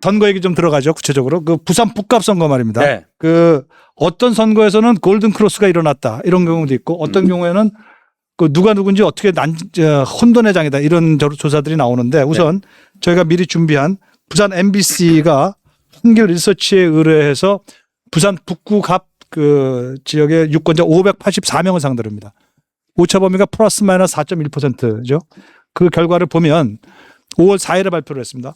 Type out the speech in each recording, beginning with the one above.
선거 얘기 좀 들어가죠. 구체적으로 그 부산 북갑 선거 말입니다. 네. 그 어떤 선거에서는 골든 크로스가 일어났다 이런 경우도 있고 어떤 경우에는 그 누가 누군지 어떻게 혼돈의 장이다 이런 조사들이 나오는데 우선 저희가 미리 준비한 부산 MBC가 한겨레 리서치에 의뢰해서 부산 북구 갑 그 지역의 유권자 584명을 상대로 합니다. 오차 범위가 플러스 마이너스 4.1%죠. 그 결과를 보면 5월 4일에 발표를 했습니다.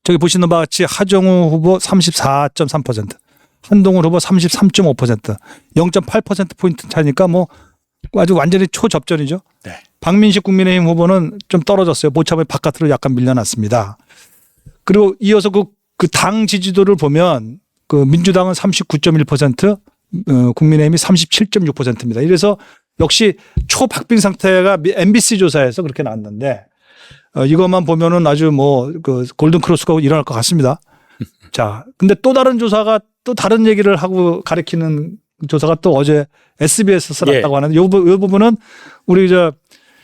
저기 보시는 바와 같이 하정우 후보 34.3%, 한동훈 후보 33.5%, 0.8%포인트 차이니까 뭐 아주 완전히 초접전이죠. 네. 박민식 국민의힘 후보는 좀 떨어졌어요. 오차범위 바깥으로 약간 밀려났습니다. 그리고 이어서 그 당 지지도를 보면 그 민주당은 39.1%, 국민의힘이 37.6%입니다. 이래서 역시 초박빙 상태가 MBC 조사에서 그렇게 나왔는데 이것만 보면은 아주 뭐 그 골든 크로스가 일어날 것 같습니다. 자, 근데 또 다른 조사가 또 다른 얘기를 하고 가리키는 조사가 또 어제 SBS에서 났다고 하는데 이 부분은 우리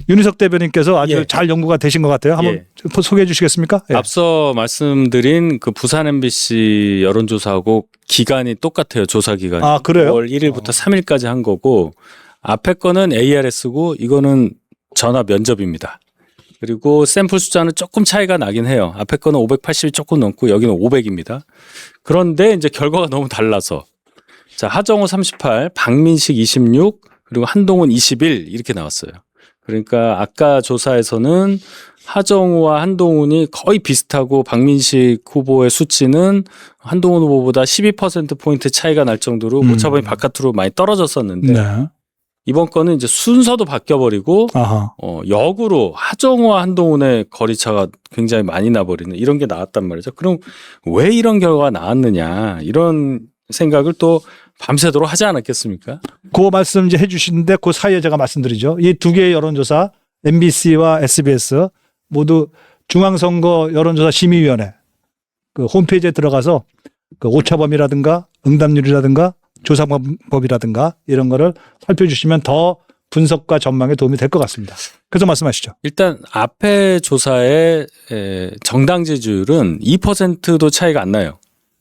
윤희석 대변인께서 아주 잘 연구가 되신 것 같아요. 한번 소개해 주시겠습니까? 앞서 말씀드린 그 부산 MBC 여론조사하고 기간이 똑같아요. 조사 기간이. 아, 그래요? 5월 1일부터 3일까지 한 거고 앞에 거는 ARS고 이거는 전화 면접입니다. 그리고 샘플 숫자는 조금 차이가 나긴 해요. 앞에 거는 580이 조금 넘고 여기는 500입니다. 그런데 이제 결과가 너무 달라서 자, 하정우 38, 박민식 26, 그리고 한동훈 21 이렇게 나왔어요. 그러니까 아까 조사에서는 하정우와 한동훈이 거의 비슷하고 박민식 후보의 수치는 한동훈 후보보다 12%포인트 차이가 날 정도로 오차범위 바깥으로 많이 떨어졌었는데 이번 거는 이제 순서도 바뀌어버리고 역으로 하정우와 한동훈의 거리차가 굉장히 많이 나버리는 이런 게 나왔단 말이죠. 그럼 왜 이런 결과가 나왔느냐 이런 생각을 또 밤새도록 하지 않았겠습니까? 그 말씀 이제 해주시는데 그 사이에 제가 말씀드리죠. 이 두 개의 여론조사 MBC와 SBS 모두 중앙선거 여론조사 심의위원회 그 홈페이지에 들어가서 그 오차범위라든가 응답률이라든가 조사법이라든가 이런 거를 살펴주시면 더 분석과 전망에 도움이 될 것 같습니다. 그래서 말씀하시죠. 일단 앞에 조사의 정당 지지율은 2%도 차이가 안 나요.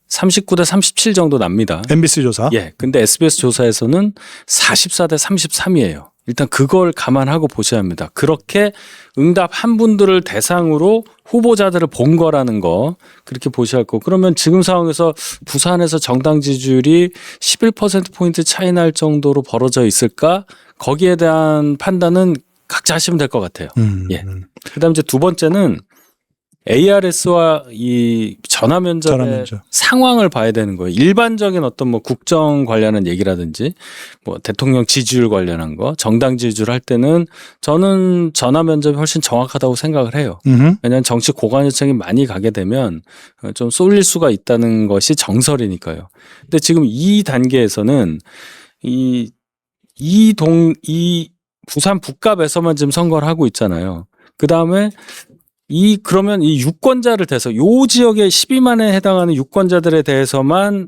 39대 37 정도 납니다. MBC 조사. 예. 근데 SBS 조사에서는 44대 33이에요. 일단 그걸 감안하고 보셔야 합니다. 그렇게 응답한 분들을 대상으로 후보자들을 본 거라는 거 그렇게 보셔야 할 거고 그러면 지금 상황에서 부산에서 정당 지지율이 11%포인트 차이 날 정도로 벌어져 있을까? 거기에 대한 판단은 각자 하시면 될 것 같아요. 예. 그다음 이제 두 번째는 ARS와 이 전화 면접의 상황을 봐야 되는 거예요. 일반적인 어떤 뭐 국정 관련한 얘기라든지 뭐 대통령 지지율 관련한 거, 정당 지지율 할 때는 저는 전화 면접이 훨씬 정확하다고 생각을 해요. 왜냐하면 정치 고관 요청이 많이 가게 되면 좀 쏠릴 수가 있다는 것이 정설이니까요. 근데 지금 이 단계에서는 이 부산 북갑에서만 지금 선거를 하고 있잖아요. 그 다음에 그러면 이 유권자를 대해서 요 지역의 12만에 해당하는 유권자들에 대해서만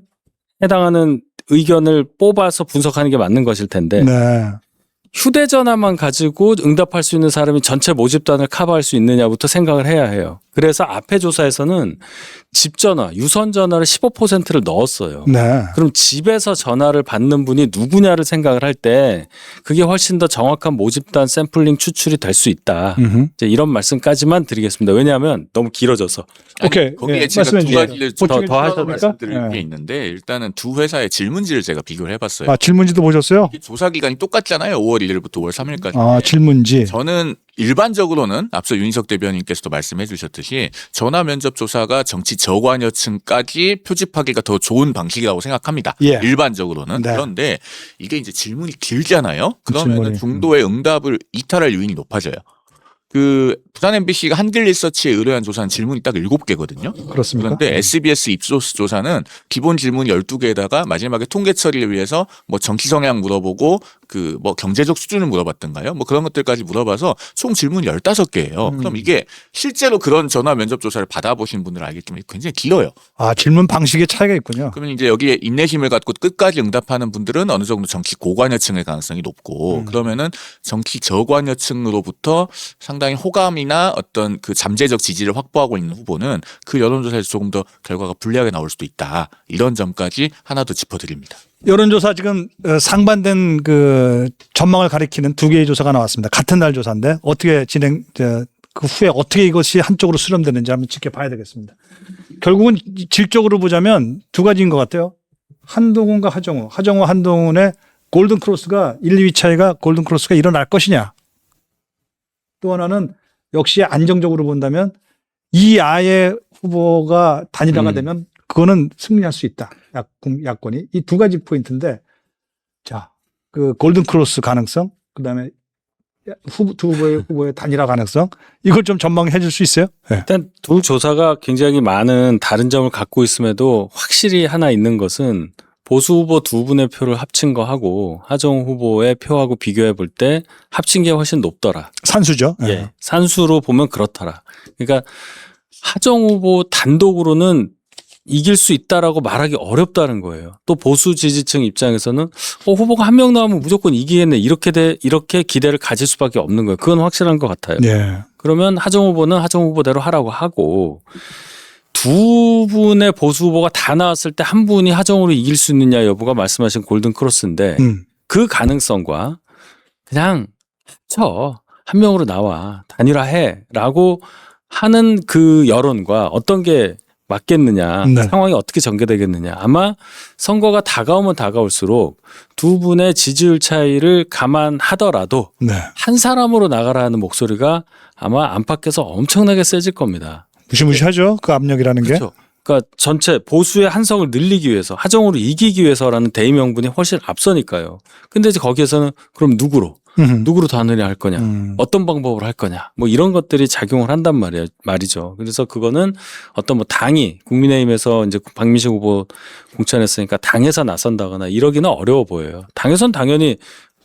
해당하는 의견을 뽑아서 분석하는 게 맞는 것일 텐데 휴대전화만 가지고 응답할 수 있는 사람이 전체 모집단을 커버할 수 있느냐부터 생각을 해야 해요. 그래서 앞에 조사에서는 집 전화, 유선 전화를 15%를 넣었어요. 그럼 집에서 전화를 받는 분이 누구냐를 생각을 할 때 그게 훨씬 더 정확한 모집단 샘플링 추출이 될 수 있다. 이제 이런 말씀까지만 드리겠습니다. 왜냐하면 너무 길어져서. 오케이. 거기에 제가 두 가지를 더 하셔서 말씀드릴 게 있는데 일단은 두 회사의 질문지를 제가 비교를 해봤어요. 아, 질문지도 보셨어요? 조사 기간이 똑같잖아요. 5월 1일부터 5월 3일까지. 아, 질문지. 저는 일반적으로는 앞서 윤희석 대변인께서도 말씀해 주셨듯이 전화 면접 조사가 정치 저관여층까지 표집하기가 더 좋은 방식이라고 생각합니다. 일반적으로는. 그런데 이게 이제 질문이 길잖아요. 그러면 중도의 응답을 이탈할 요인이 높아져요. 그 부산 MBC가 한길 리서치에 의뢰한 조사는 질문이 딱 7개거든요. 그렇습니까? 그런데 SBS 입소스 조사는 기본 질문 12개에다가 마지막에 통계 처리를 위해서 뭐 정치 성향 물어보고 그 뭐 경제적 수준을 물어봤던가요? 뭐 그런 것들까지 물어봐서 총 질문 15개예요. 그럼 이게 실제로 그런 전화 면접 조사를 받아보신 분들은 알겠지만 굉장히 길어요. 아, 질문 방식의 차이가 있군요. 그러면 이제 여기에 인내심을 갖고 끝까지 응답하는 분들은 어느 정도 정치 고관여층의 가능성이 높고 그러면은 정치 저관여층으로부터 상당히 호감이나 어떤 그 잠재적 지지를 확보하고 있는 후보는 그 여론조사에서 조금 더 결과가 불리하게 나올 수도 있다. 이런 점까지 하나 더 짚어드립니다. 여론조사 지금 상반된 그 전망을 가리키는 2개의 조사가 나왔습니다. 같은 날 조사인데 어떻게 그 후에 어떻게 이것이 한쪽으로 수렴되는지 한번 지켜봐야 되겠습니다. 결국은 질적으로 보자면 2가지인 것 같아요. 한동훈과 하정우, 한동훈의 골든크로스가 1, 2위 차이가 골든크로스가 일어날 것이냐. 또 하나는 역시 안정적으로 본다면 이 아예 후보가 단일화가 되면 그거는 승리할 수 있다. 야권이. 이 2가지 포인트인데 자, 그 골든크로스 가능성, 그다음에 두 후보의 단일화 가능성 이걸 좀 전망해 줄 수 있어요? 네. 일단 두 조사가 굉장히 많은 다른 점을 갖고 있음에도 확실히 하나 있는 것은 보수 후보 2분의 표를 합친 거하고 하정우 후보의 표하고 비교해 볼 때 합친 게 훨씬 높더라. 산수죠. 예, 산수로 보면 그렇더라. 그러니까 하정우 후보 단독으로는 이길 수 있다라고 말하기 어렵다는 거예요. 또 보수 지지층 입장에서는 후보가 한 명 나오면 무조건 이기겠네 이렇게 기대를 가질 수밖에 없는 거예요. 그건 확실한 것 같아요. 네. 그러면 하정우 후보는 하정우 후보대로 하라고 하고 2분의 보수 후보가 다 나왔을 때 한 분이 하정우를 이길 수 있느냐 여부가 말씀하신 골든 크로스인데 그 가능성과 그냥 합쳐 한 명으로 나와 단일화해라고 하는 그 여론과 어떤 게 맞겠느냐, 네. 상황이 어떻게 전개되겠느냐. 아마 선거가 다가오면 다가올수록 2분의 지지율 차이를 감안하더라도 네. 한 사람으로 나가라는 목소리가 아마 안팎에서 엄청나게 세질 겁니다. 무시무시하죠. 그 압력이라는 게. 그렇죠. 그러니까 전체 보수의 한성을 늘리기 위해서 하정우를 이기기 위해서라는 대의 명분이 훨씬 앞서니까요. 근데 이제 거기에서는 그럼 누구로 단일화 할 거냐, 어떤 방법으로 할 거냐, 뭐 이런 것들이 작용을 한단 말이죠. 그래서 그거는 어떤 뭐 당이 국민의힘에서 이제 박민식 후보 공천했으니까 당에서 나선다거나 이러기는 어려워 보여요. 당에선 당연히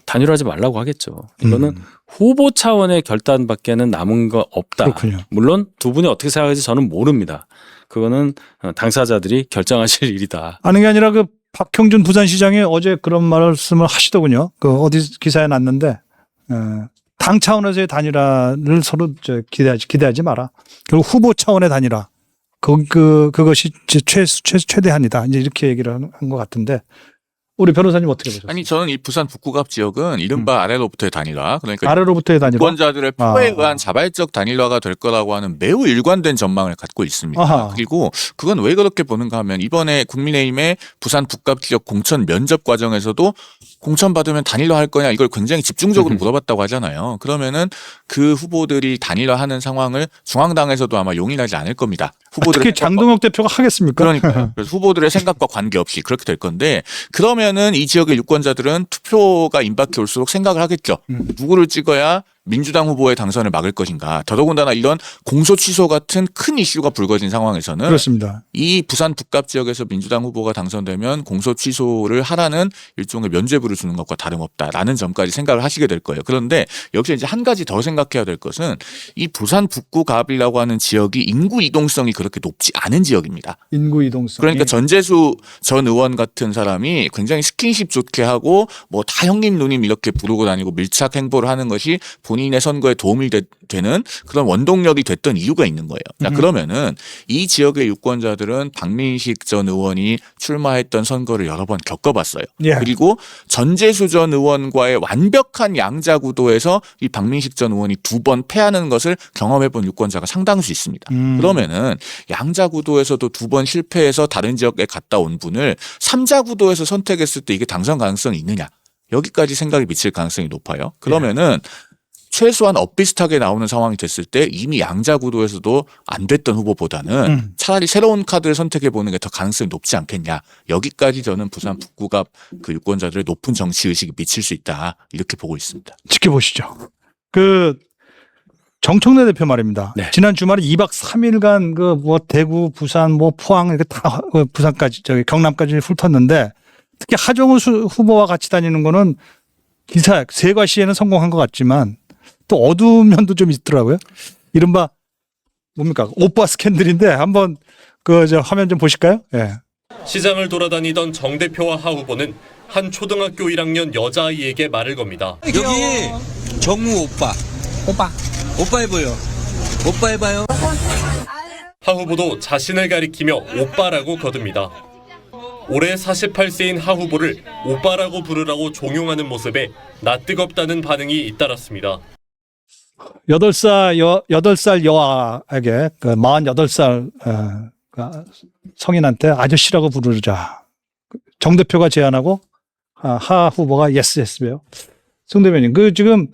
단일화하지 말라고 하겠죠. 이거는 후보 차원의 결단밖에는 남은 거 없다. 그렇군요. 물론 2분이 어떻게 생각할지 저는 모릅니다. 그거는 당사자들이 결정하실 일이다. 아는 게 아니라 그 박형준 부산시장이 어제 그런 말씀을 하시더군요. 그 어디 기사에 났는데 당 차원에서의 단일화를 서로 기대하지 마라. 결국 후보 차원의 단일화. 그것이 최대한이다. 이제 이렇게 얘기를 한 것 같은데. 우리 변호사님 어떻게 보셨어요? 아니 저는 이 부산 북구갑 지역은 이른바 아래로부터의 단일화, 그러니까 아래로부터의 단일화. 유권자들의 표에 의한 자발적 단일화가 될 거라고 하는 매우 일관된 전망을 갖고 있습니다. 아하. 그리고 그건 왜 그렇게 보는가 하면 이번에 국민의힘의 부산 북갑 지역 공천 면접 과정에서도 공천 받으면 단일화 할 거냐 이걸 굉장히 집중적으로 물어봤다고 하잖아요. 그러면은 그 후보들이 단일화하는 상황을 중앙당에서도 아마 용인하지 않을 겁니다. 특히 장동혁 대표가 하겠습니까? 그러니까요. 그래서 후보들의 생각과 관계없이 그렇게 될 건데 그러면은 이 지역의 유권자들은 투표가 임박해 올수록 생각을 하겠죠. 누구를 찍어야 민주당 후보의 당선을 막을 것인가. 더더군다나 이런 공소 취소 같은 큰 이슈가 불거진 상황에서는 그렇습니다. 이 부산 북갑 지역에서 민주당 후보가 당선되면 공소 취소를 하라는 일종의 면죄부를 주는 것과 다름없다라는 점까지 생각을 하시게 될 거예요. 그런데 여기서 이제 한 가지 더 생각해야 될 것은 이 부산 북구갑이라고 하는 지역이 인구 이동성이 그렇게 높지 않은 지역입니다. 인구 이동성. 그러니까 전재수 전 의원 같은 사람이 굉장히 스킨십 좋게 하고 뭐 다 형님 누님 이렇게 부르고 다니고 밀착 행보를 하는 것이 본인의 선거에 도움이 되는 그런 원동력이 됐던 이유가 있는 거예요. 자, 그러면은 이 지역의 유권자들은 박민식 전 의원이 출마했던 선거를 여러 번 겪어봤어요. 예. 그리고 전재수 전 의원과의 완벽한 양자 구도에서 이 박민식 전 의원이 2번 패하는 것을 경험해본 유권자가 상당수 있습니다. 그러면은 양자 구도에서도 2번 실패해서 다른 지역에 갔다 온 분을 3자 구도에서 선택했을 때 이게 당선 가능성이 있느냐? 여기까지 생각이 미칠 가능성이 높아요. 그러면은 최소한 엇비슷하게 나오는 상황이 됐을 때 이미 양자 구도에서도 안 됐던 후보보다는 차라리 새로운 카드를 선택해 보는 게 더 가능성이 높지 않겠냐. 여기까지 저는 부산 북구갑 그 유권자들의 높은 정치 의식이 미칠 수 있다. 이렇게 보고 있습니다. 지켜보시죠. 그 정청래 대표 말입니다. 네. 지난 주말에 2박 3일간 그 뭐 대구, 부산, 뭐 포항 이렇게 다 부산까지 경남까지 훑었는데 특히 하정우 후보와 같이 다니는 거는 기사 세과 시에는 성공한 것 같지만 또 어두운 면도 좀 있더라고요. 이른바 뭡니까 오빠 스캔들인데 한번 그 저 화면 좀 보실까요? 예. 시장을 돌아다니던 정 대표와 하 후보는 한 초등학교 1학년 여자아이에게 말을 겁니다. 여기 정우 오빠. 오빠 해보여. 오빠 해봐요. 하 후보도 자신을 가리키며 오빠라고 거듭니다. 올해 48세인 하 후보를 오빠라고 부르라고 종용하는 모습에 낯뜨겁다는 반응이 잇따랐습니다. 8살 여아에게 그 48살 성인한테 아저씨라고 부르자. 정 대표가 제안하고 하 후보가 예스 했어요. 송 대변인, 그 지금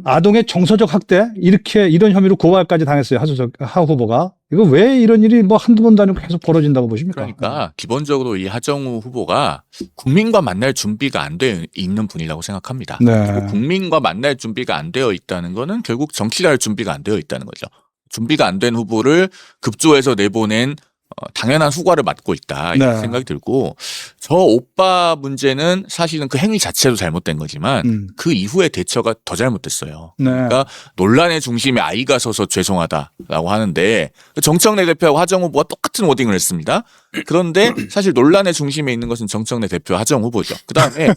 아동의 정서적 학대 이런 혐의로 고발까지 당했어요. 하 후보가. 이거 왜 이런 일이 뭐 한두 번도 아니고 계속 벌어진다고 보십니까? 그러니까 기본적으로 이 하정우 후보가 국민과 만날 준비가 안 되어 있는 분이라고 생각합니다. 네. 그리고 국민과 만날 준비가 안 되어 있다는 거는 결국 정치를 할 준비가 안 되어 있다는 거죠. 준비가 안 된 후보를 급조해서 내보낸 당연한 후과를 맞고 있다 이런 네. 생각이 들고, 저 오빠 문제는 사실은 그 행위 자체도 잘못된 거지만 그 이후의 대처가 더 잘못됐어요. 네. 그러니까 논란의 중심에 아이가 서서 죄송하다라고 하는데 정청래 대표하고 하정 후보가 똑같은 워딩을 했습니다. 그런데 사실 논란의 중심에 있는 것은 정청래 대표 하정 후보죠. 그다음에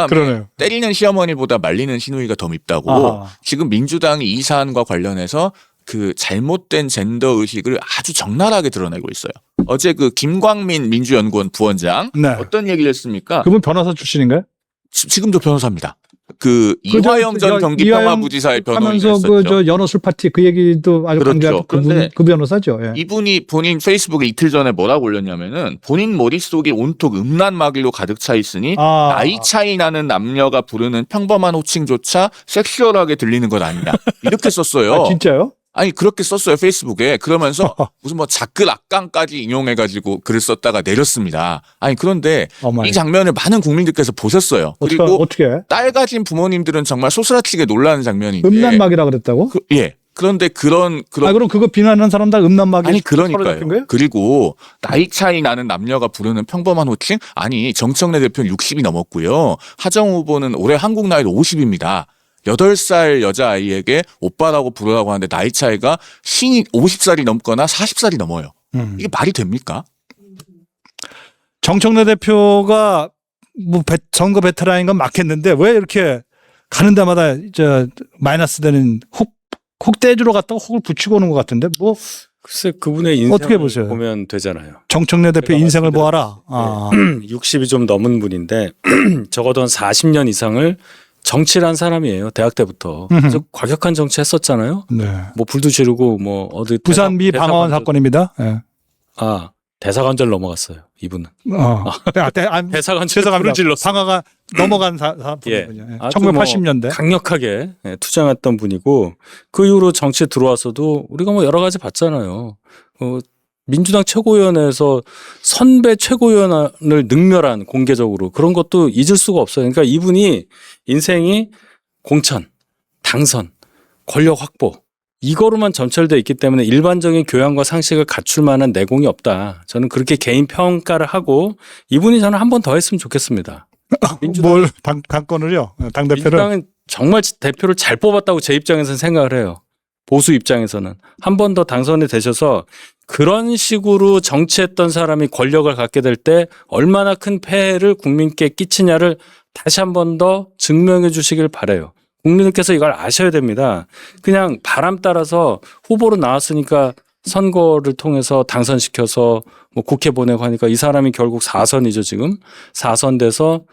그러네요. 때리는 시어머니보다 말리는 시누이가 더 밉다고 아하. 지금 민주당이 이 사안과 관련해서 그 잘못된 젠더 의식을 아주 적나라하게 드러내고 있어요. 어제 그 김광민 민주연구원 부원장 네. 어떤 얘기를 했습니까? 그분 변호사 출신인가요? 지금도 변호사입니다. 그 이화영 전 경기평화부지사의 변호인을 하면서 했었죠. 그 연어술 파티 그 얘기도 아주 그렇죠. 강조하고 그런데 그 변호사죠. 예. 이분이 본인 페이스북에 이틀 전에 뭐라고 올렸냐면은 본인 머릿속이 온통 음란마귀로 가득 차 있으니 나이 차이 나는 남녀가 부르는 평범한 호칭조차 섹슈얼하게 들리는 것 아니냐 이렇게 썼어요. 아, 진짜요? 아니 그렇게 썼어요 페이스북에. 그러면서 무슨 뭐 자글 악강까지 인용해가지고 글을 썼다가 내렸습니다. 아니 그런데 어머니. 이 장면을 많은 국민들께서 보셨어요. 그리고 어떻게? 딸 가진 부모님들은 정말 소스라치게 놀라는 장면인데. 음란막이라 그랬다고? 예. 그런데 그런 그럼 그거 비난하는 사람 다 음란막이 아니 서로 잡힌 그러니까요. 거예요? 그리고 나이 차이 나는 남녀가 부르는 평범한 호칭? 아니 정청래 대표는 60이 넘었고요. 하정 후보는 올해 한국 나이도 50입니다. 8살 여자아이에게 오빠라고 부르라고 하는데 나이 차이가 50살이 넘거나 40살이 넘어요. 이게 말이 됩니까? 정청래 대표가 뭐 선거 베테랑인 건 맞겠는데 왜 이렇게 가는 데마다 마이너스 되는 혹대주로 갔다가 혹을 붙이고 오는 것 같은데 뭐 글쎄 그분의 인생을 어떻게 보세요? 보면 되잖아요. 정청래 대표 인생을 보아라. 60이 좀 넘은 분인데 적어도 한 40년 이상을 정치를 한 사람이에요. 대학 때부터. 아주 과격한 정치 했었잖아요. 네. 뭐 불도 지르고 뭐 어디 부산 미 방화원 사건입니다. 예. 대사관절 넘어갔어요. 이분은. 대사관절 죄송합니다. 불을 질렀어. 방화가 넘어간 분이군요. 예. 아주 1980년대. 강력하게 투쟁했던 분이고 그 이후로 정치에 들어와서도 우리가 뭐 여러 가지 봤잖아요. 민주당 최고위원회에서 선배 최고위원을 능멸한 공개적으로 그런 것도 잊을 수가 없어요. 그러니까 이분이 인생이 공천, 당선, 권력 확보 이거로만 점철되어 있기 때문에 일반적인 교양과 상식을 갖출 만한 내공이 없다. 저는 그렇게 개인 평가를 하고 이분이 저는 한 번 더 했으면 좋겠습니다. 뭘 당권을요? 당대표를? 민주당은 정말 대표를 잘 뽑았다고 제 입장에서는 생각을 해요. 보수 입장에서는 한 번 더 당선이 되셔서 그런 식으로 정치했던 사람이 권력을 갖게 될 때 얼마나 큰 폐해를 국민께 끼치냐를 다시 한 번 더 증명해 주시길 바라요. 국민들께서 이걸 아셔야 됩니다. 그냥 바람 따라서 후보로 나왔으니까 선거를 통해서 당선시켜서 뭐 국회 보내고 하니까 이 사람이 결국 4선이죠 지금. 4선 돼서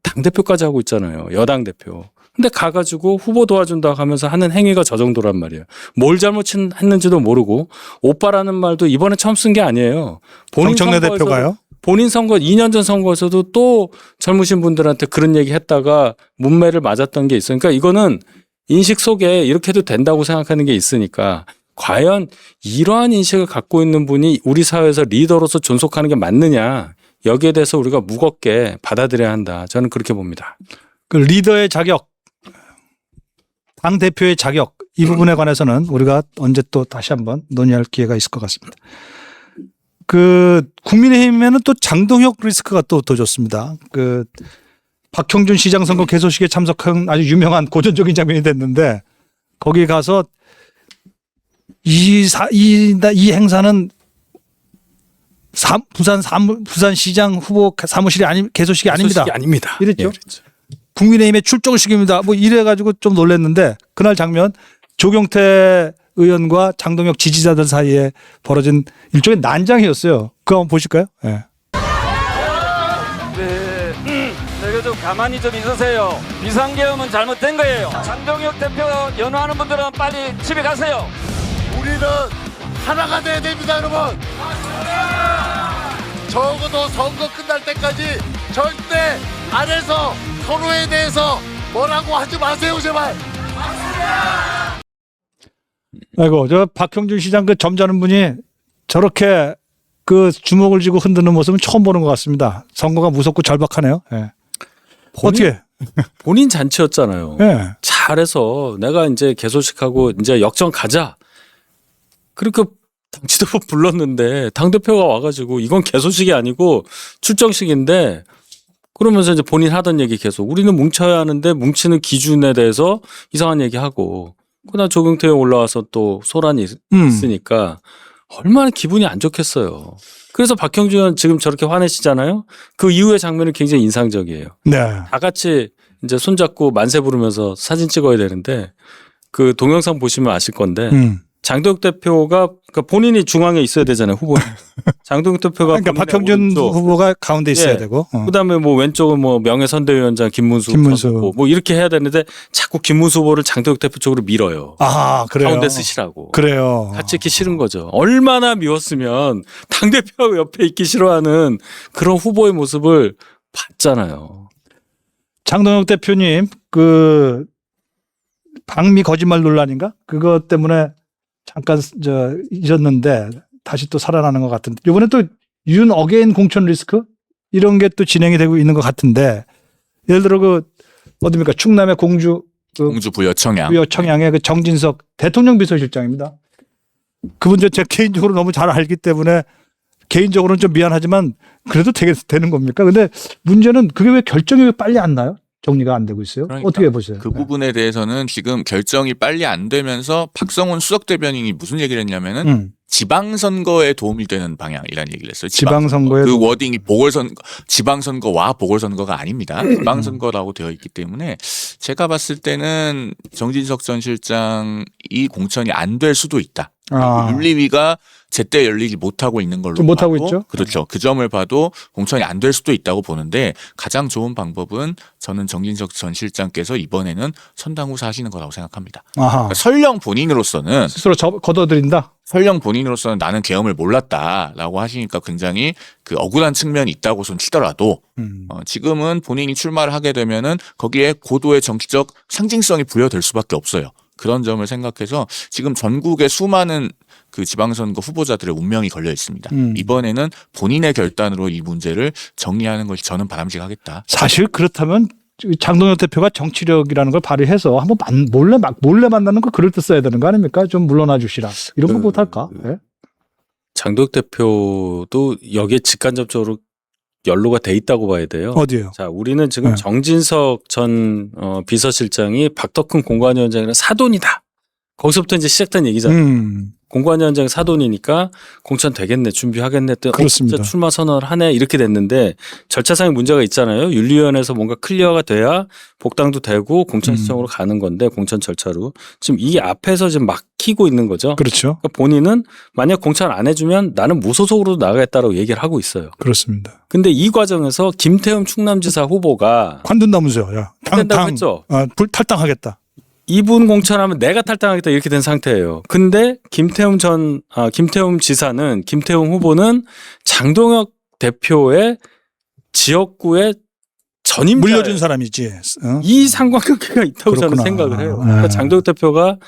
당대표까지 하고 있잖아요. 여당 대표. 근데 가가지고 후보 도와준다 하면서 하는 행위가 저 정도란 말이에요. 뭘 잘못했는지도 모르고 오빠라는 말도 이번에 처음 쓴 게 아니에요. 정청래 대표가요? 본인 선거 2년 전 선거에서도 또 젊으신 분들한테 그런 얘기 했다가 문매를 맞았던 게 있으니까 이거는 인식 속에 이렇게 해도 된다고 생각하는 게 있으니까 과연 이러한 인식을 갖고 있는 분이 우리 사회에서 리더로서 존속하는 게 맞느냐 여기에 대해서 우리가 무겁게 받아들여야 한다. 저는 그렇게 봅니다. 그 리더의 자격, 당 대표의 자격 이 부분에 관해서는 우리가 언제 또 다시 한번 논의할 기회가 있을 것 같습니다. 그 국민의힘에는 또 장동혁 리스크가 또 더 좋습니다. 그 박형준 시장 선거 개소식에 참석한 아주 유명한 고전적인 장면이 됐는데 거기 가서 이 행사는 부산시장 후보 사무실이 개소식이 아닙니다. 개소식이 아닙니다. 이랬죠. 예, 그랬죠. 국민의힘의 출정식입니다. 뭐 이래가지고 좀 놀랐는데 그날 장면 조경태 의원과 장동혁 지지자들 사이에 벌어진 일종의 난장이었어요. 그거 한번 보실까요? 예. 저희가 좀 가만히 좀 있으세요. 비상계엄은 잘못된 거예요. 장동혁 대표 연호하는 분들은 빨리 집에 가세요. 우리는 하나가 돼야 됩니다, 여러분. 적어도 선거 끝날 때까지 절대 안에서 서로에 대해서 뭐라고 하지 마세요, 제발. 아이고, 저 박형준 시장 그 점잖은 분이 저렇게 그 주먹을 쥐고 흔드는 모습은 처음 보는 것 같습니다. 선거가 무섭고 절박하네요. 예. 어떻게? 본인 잔치였잖아요. 예. 잘해서 내가 이제 개소식하고 이제 역전 가자. 그렇게 당지도부 불렀는데 당대표가 와가지고 이건 개소식이 아니고 출정식인데 그러면서 이제 본인 하던 얘기 계속 우리는 뭉쳐야 하는데 뭉치는 기준에 대해서 이상한 얘기하고 그러나 조경태에 올라와서 또 소란이 있으니까 얼마나 기분이 안 좋겠어요. 그래서 박형준 의원 지금 저렇게 화내시잖아요. 그 이후의 장면이 굉장히 인상적이에요. 네. 다 같이 이제 손잡고 만세 부르면서 사진 찍어야 되는데 그 동영상 보시면 아실 건데 장동혁 대표가 그러니까 본인이 중앙에 있어야 되잖아요. 후보. 장동혁 대표가 그러니까 박형준 후보가 가운데 있어야 예. 되고. 그다음에 뭐 왼쪽은 뭐 명예선대위원장 김문수 후보 뭐 이렇게 해야 되는데 자꾸 김문수 후보를 장동혁 대표 쪽으로 밀어요. 아, 그래요. 가운데 쓰시라고. 그래요. 같이 있기 싫은 거죠. 얼마나 미웠으면 당대표하고 옆에 있기 싫어하는 그런 후보의 모습을 봤잖아요. 장동혁 대표님 그 방미 거짓말 논란인가? 그것 때문에 잠깐 잊었는데 다시 또 살아나는 것 같은데 이번에 또 윤 어게인 공천 리스크 이런 게 또 진행이 되고 있는 것 같은데 예를 들어 그 어디입니까 충남의 공주 부여청양 부여청양의 그 정진석 대통령 비서실장입니다. 그분 제가 개인적으로 너무 잘 알기 때문에 개인적으로는 좀 미안하지만 그래도 되는 겁니까? 근데 문제는 그게 왜 결정이 왜 빨리 안 나요? 정리가 안 되고 있어요. 그러니까 어떻게 보세요? 그 부분에 대해서는 지금 결정이 빨리 안 되면서 박성훈 수석 대변인이 무슨 얘기를 했냐면은 지방선거에 도움이 되는 방향이라는 얘기를 했어요. 지방선거에 그 워딩이 지방선거와 보궐선거가 아닙니다. 지방선거라고 되어 있기 때문에 제가 봤을 때는 정진석 전 실장이 공천이 안 될 수도 있다. 윤리위가 제때 열리지 못하고 있는 걸로 못하고 봐도, 있죠. 그렇죠. 그 점을 봐도 공천이 안 될 수도 있다고 보는데 가장 좋은 방법은 저는 정진석 전 실장께서 이번에는 선당후사 하시는 거라고 생각합니다. 그러니까 설령 본인으로서는 스스로 걷어들인다. 설령 본인으로서는 나는 계엄을 몰랐다라고 하시니까 굉장히 그 억울한 측면이 있다고선 치더라도 지금은 본인이 출마를 하게 되면은 거기에 고도의 정치적 상징성이 부여될 수밖에 없어요. 그런 점을 생각해서 지금 전국의 수많은 그 지방선거 후보자들의 운명이 걸려 있습니다. 이번에는 본인의 결단으로 이 문제를 정리하는 것이 저는 바람직하겠다. 사실 그렇다면 장동혁 대표가 정치력이라는 걸 발휘해서 한번 몰래 만나는 거 그럴 때 써야 되는 거 아닙니까? 좀 물러나 주시라. 이런 거 못할까? 네? 장동혁 대표도 여기에 직간접적으로 연루가 돼 있다고 봐야 돼요. 어디요? 자, 우리는 지금 정진석 전 비서실장이 박덕흠 공관위원장이랑 사돈이다. 거기서부터 이제 시작된 얘기잖아요. 공관위원장이 사돈이니까 공천 되겠네, 준비하겠네 했더니 그렇습니다. 진짜 출마 선언을 하네 이렇게 됐는데 절차상의 문제가 있잖아요. 윤리위원회에서 뭔가 클리어가 돼야 복당도 되고 공천 시청으로 가는 건데 공천 절차로 지금 이 앞에서 지금 막히고 있는 거죠. 그렇죠. 그러니까 본인은 만약 공천 안 해주면 나는 무소속으로 나가겠다라고 얘기를 하고 있어요. 그렇습니다. 근데 이 과정에서 김태흠 충남지사 후보가 관둔다면서요. 야, 된다고 했죠. 탈당하겠다. 이분 공천하면 내가 탈당하겠다 이렇게 된 상태예요. 근데 김태흠 지사는 김태흠 후보는 장동혁 대표의 지역구의 전임자 물려준 사람이지. 이 상관관계가 있다고 그렇구나. 저는 생각을 해요. 그러니까 장동혁 대표가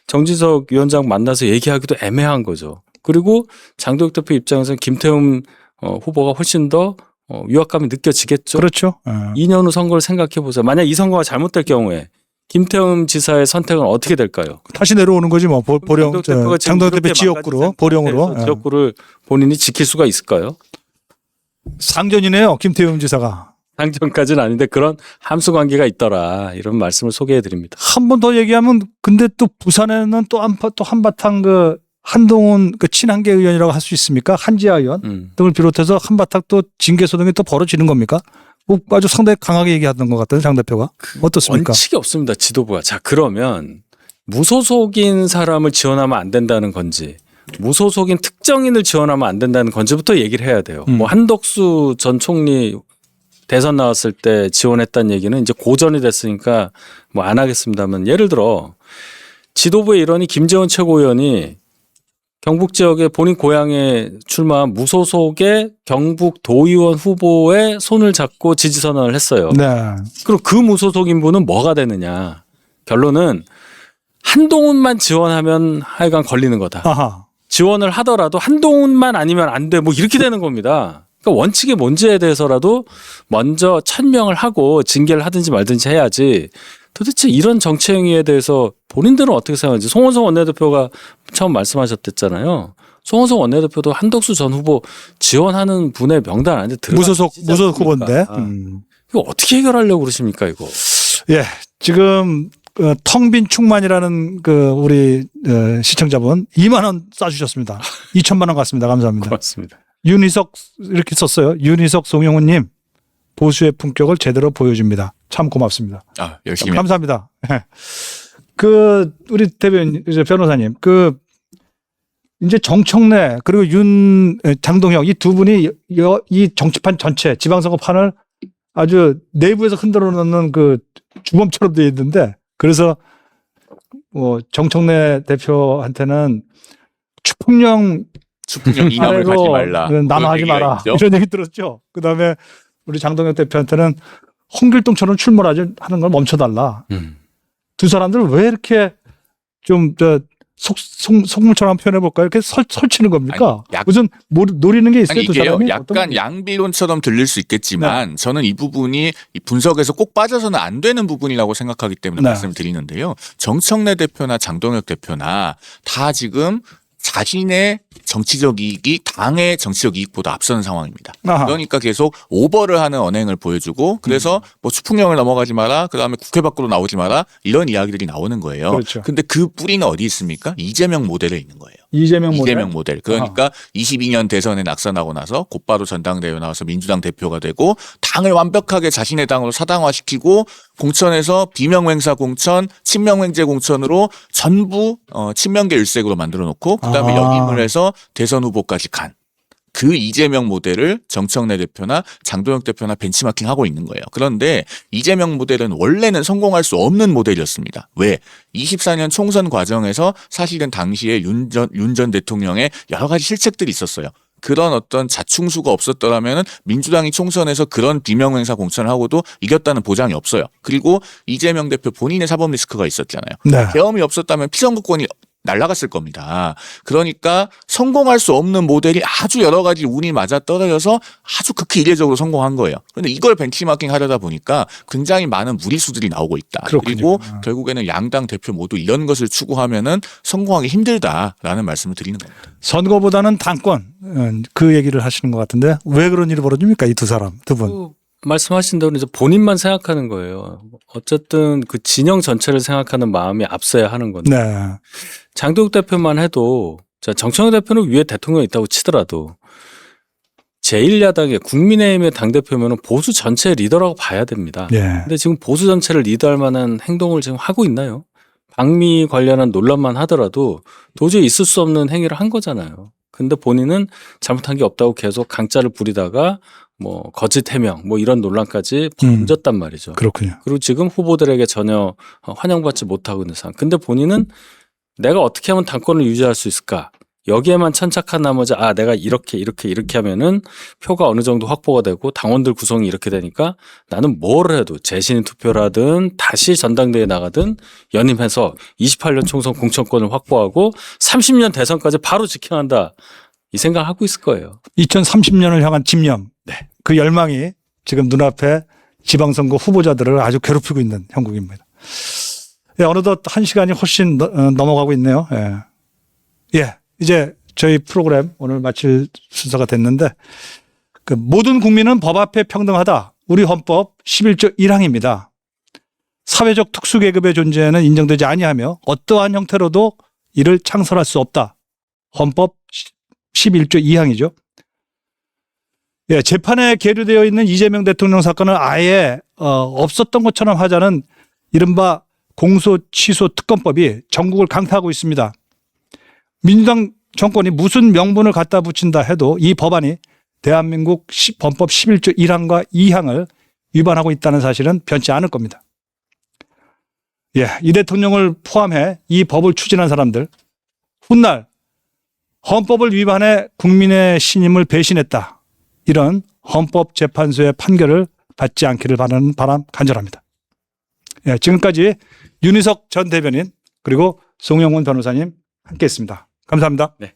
정진석 위원장 만나서 얘기하기도 애매한 거죠. 그리고 장동혁 대표 입장에서는 김태흠 후보가 훨씬 더 위압감이 느껴지겠죠. 그렇죠. 2년 후 선거를 생각해 보세요. 만약 이 선거가 잘못될 경우에 김태흠 지사의 선택은 어떻게 될까요? 다시 내려오는 거지 뭐. 보령 장동혁 대표 지역구로 보령으로 지역구를 본인이 지킬 수가 있을까요? 상전이네요. 김태흠 지사가. 당전까지는 아닌데 그런 함수 관계가 있더라. 이런 말씀을 소개해 드립니다. 한 번 더 얘기하면 근데 또 부산에는 또 한바탕 그 한동훈 그 친한계 의원이라고 할 수 있습니까? 한지아 의원 등을 비롯해서 한바탕 또 징계 소동이 또 벌어지는 겁니까? 뭐 아주 상당히 강하게 얘기하던 것 같아요, 장 대표가. 어떻습니까? 원칙이 없습니다. 지도부가. 자, 그러면 무소속인 사람을 지원하면 안 된다는 건지 무소속인 특정인을 지원하면 안 된다는 건지부터 얘기를 해야 돼요. 뭐 한덕수 전 총리 대선 나왔을 때 지원했다는 얘기는 이제 고전이 됐으니까 뭐 안 하겠습니다만 예를 들어 지도부의 일원이 김재원 최고위원이 경북 지역에 본인 고향에 출마한 무소속의 경북 도의원 후보의 손을 잡고 지지 선언을 했어요. 네. 그럼 그 무소속인 분은 뭐가 되느냐? 결론은 한동훈만 지원하면 하여간 걸리는 거다. 아하. 지원을 하더라도 한동훈만 아니면 안 돼. 뭐 이렇게 되는 겁니다. 그러니까 원칙이 뭔지에 대해서라도 먼저 천명을 하고 징계를 하든지 말든지 해야지. 도대체 이런 정치 행위에 대해서 본인들은 어떻게 생각하는지 송원석 원내대표가 처음 말씀하셨댔잖아요. 송원석 원내대표도 한덕수 전 후보 지원하는 분의 명단 안에 무소속 후보인데. 이거 어떻게 해결하려고 그러십니까 이거? 예, 지금 텅 빈 충만이라는 그 우리 시청자분 2만 원 쏴주셨습니다. 2천만 원 같습니다. 감사합니다. 고맙습니다. 윤희석 이렇게 썼어요. 윤희석 송영훈님 보수의 품격을 제대로 보여줍니다. 참 고맙습니다. 아, 열심히. 감사합니다. 그 우리 대변인 이제 변호사님 그 이제 정청래 그리고 장동혁 이 두 분이 이 정치판 전체 지방선거 판을 아주 내부에서 흔들어 놓는 그 주범처럼 되어 있는데 그래서 뭐 정청래 대표한테는 추풍령 이념을 가지 말라. 남하지 마라. 이런 얘기 들었죠. 그다음에 우리 장동혁 대표한테는 홍길동처럼 출몰하지 하는 걸 멈춰달라. 두 사람들 왜 이렇게 좀 속물처럼 한번 표현해볼까요? 이렇게 설치는 겁니까? 아니, 무슨 노리는 게 있어요? 아니, 두 이게요. 사람이? 약간 양비론처럼 들릴 수 있겠지만 저는 이 부분이 이 분석에서 꼭 빠져서는 안 되는 부분이라고 생각하기 때문에 네. 말씀을 드리는데요. 정청래 대표나 장동혁 대표나 다 지금 자신의 정치적 이익이 당의 정치적 이익보다 앞서는 상황입니다. 아하. 그러니까 계속 오버를 하는 언행을 보여주고 그래서 뭐 추풍령을 넘어가지 마라. 그다음에 국회 밖으로 나오지 마라. 이런 이야기들이 나오는 거예요. 그렇죠. 근데 그 뿌리는 어디 있습니까? 이재명 모델에 있는 거예요. 이재명 모델. 그러니까 22년 대선에 낙선하고 나서 곧바로 전당대회 나와서 민주당 대표가 되고 당을 완벽하게 자신의 당으로 사당화시키고 공천에서 비명횡사 공천, 친명횡재 공천으로 전부 친명계 일색으로 만들어 놓고 그다음에 역임을 해서 대선 후보까지 간. 그 이재명 모델을 정청래 대표나 장동혁 대표나 벤치마킹하고 있는 거예요. 그런데 이재명 모델은 원래는 성공할 수 없는 모델이었습니다. 왜? 24년 총선 과정에서 사실은 당시에 윤 전 대통령의 여러 가지 실책들이 있었어요. 그런 어떤 자충수가 없었더라면 민주당이 총선에서 그런 비명행사 공천을 하고도 이겼다는 보장이 없어요. 그리고 이재명 대표 본인의 사법 리스크가 있었잖아요. 네. 계엄이 없었다면 피선거권이 날아갔을 겁니다. 그러니까 성공할 수 없는 모델이 아주 여러 가지 운이 맞아 떨어져서 아주 극히 이례적으로 성공한 거예요. 그런데 이걸 벤치마킹 하려다 보니까 굉장히 많은 무리수들이 나오고 있다. 그렇군요. 그리고 결국에는 양당 대표 모두 이런 것을 추구하면은 성공하기 힘들다라는 말씀을 드리는 겁니다. 선거보다는 당권 그 얘기를 하시는 것 같은데 왜 그런 일이 벌어집니까? 이 두 분. 말씀하신 대로 이제 본인만 생각하는 거예요. 어쨌든 그 진영 전체를 생각하는 마음이 앞서야 하는 건데. 네. 장동혁 대표만 해도 자, 정청래 대표는 위에 대통령이 있다고 치더라도 제1야당의 국민의힘의 당대표면 보수 전체의 리더라고 봐야 됩니다. 예. 근데 지금 보수 전체를 리더할 만한 행동을 지금 하고 있나요? 방미 관련한 논란만 하더라도 도저히 있을 수 없는 행위를 한 거잖아요. 근데 본인은 잘못한 게 없다고 계속 강짜를 부리다가 뭐 거짓 해명 뭐 이런 논란까지 번졌단 말이죠. 그렇군요. 그리고 지금 후보들에게 전혀 환영받지 못하고 있는 상황. 근데 본인은 내가 어떻게 하면 당권을 유지할 수 있을까? 여기에만 천착한 나머지 내가 이렇게 하면은 표가 어느 정도 확보가 되고 당원들 구성이 이렇게 되니까 나는 뭘 해도 재신임 투표라든 다시 전당대회에 나가든 연임해서 28년 총선 공천권을 확보하고 30년 대선까지 바로 직행한다. 이 생각을 하고 있을 거예요. 2030년을 향한 집념. 네. 그 열망이 지금 눈앞에 지방선거 후보자들을 아주 괴롭히고 있는 형국입니다. 예, 어느덧 1시간이 훨씬 넘어가고 있네요. 예. 이제 저희 프로그램 오늘 마칠 순서가 됐는데 그 모든 국민은 법 앞에 평등하다. 우리 헌법 11조 1항입니다. 사회적 특수계급의 존재는 인정되지 아니하며 어떠한 형태로도 이를 창설할 수 없다. 헌법 11조 2항이죠. 예, 재판에 계류되어 있는 이재명 대통령 사건을 아예 없었던 것처럼 하자는 이른바 공소 취소 특검법이 전국을 강타하고 있습니다. 민주당 정권이 무슨 명분을 갖다 붙인다 해도 이 법안이 대한민국 헌법 11조 1항과 2항을 위반하고 있다는 사실은 변치 않을 겁니다. 예, 이 대통령을 포함해 이 법을 추진한 사람들, 훗날 헌법을 위반해 국민의 신임을 배신했다. 이런 헌법재판소의 판결을 받지 않기를 바라는 바람 간절합니다. 예, 지금까지 윤희석 전 대변인 그리고 송영훈 변호사님 함께했습니다. 감사합니다. 네.